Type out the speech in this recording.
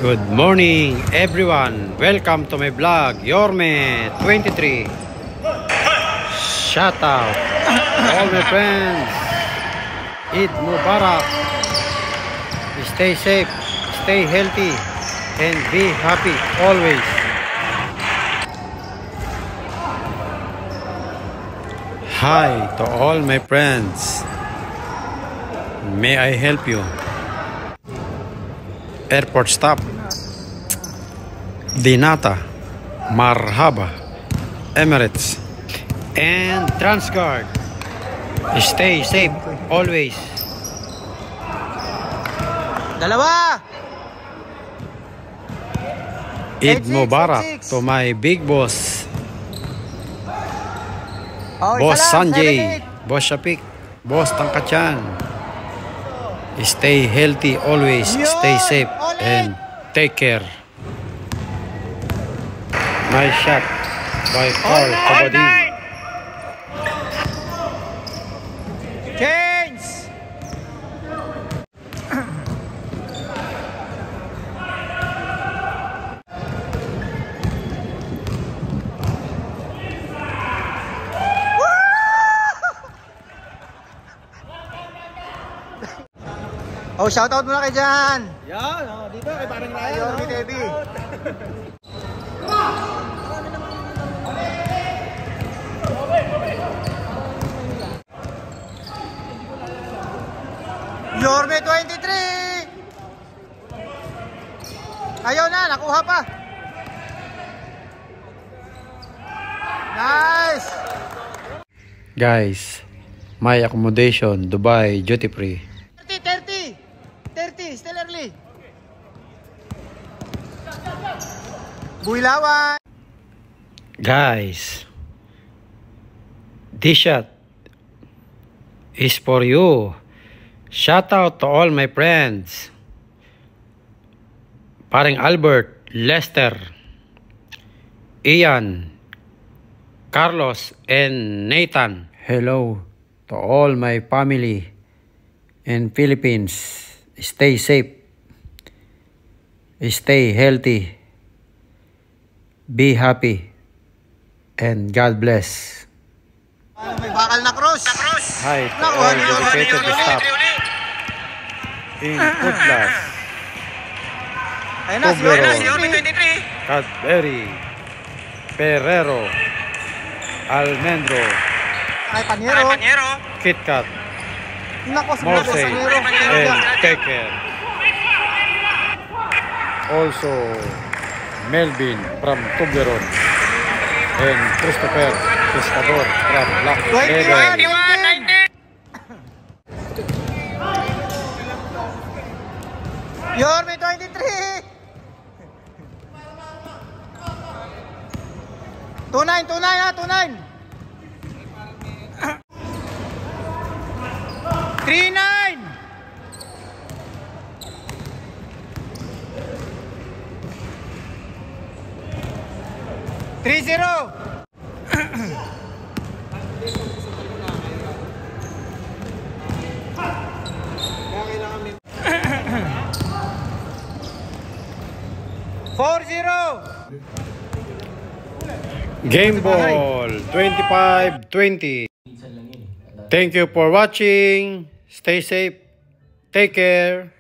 Good morning everyone, welcome to my vlog Yorme23. Shout out all my friends. Eid Mubarak. Stay safe, stay healthy and be happy always. Hi to all my friends. May I help you? Airport stop, Dinata, Marhaba, Emirates, and Transguard. Stay safe always. Dalawa! Eid Mubarak to my big boss, Boss Sanjay, Boss Shapik, Boss Tangkachan. Stay healthy always, stay safe and take care. Nice shot by Carl Kabadin. Change! Oh, shoutout muna kay Jan. Yan, dito kay parang Ryan. Yorme Debbie. Yorme 23. Ayaw na, nakuha pa. Nice. Guys, my accommodation, Dubai duty free. 30, still early. Builawan. Guys, this shot is for you. Shout out to all my friends. Paring Albert, Lester, Ian, Carlos, and Nathan. Hello to all my family in Philippines. Stay safe, stay healthy, be happy, and God bless. May bakal na cross. Hi to all dedicated staff in Putlas, Ayun na, si Yorme 23. Cadbury, Ferrero, Almendro, Ay, Panyero. KitKat, Nako, si Morse, Panyero. and take care. Also, Melvin from Tubleron and Christopher Pescador from Black Rebel. 21. Yorme 23. 29 ha, 29. 39. 30. 40. Game ball 25-20. Thank you for watching. Stay safe. Take care.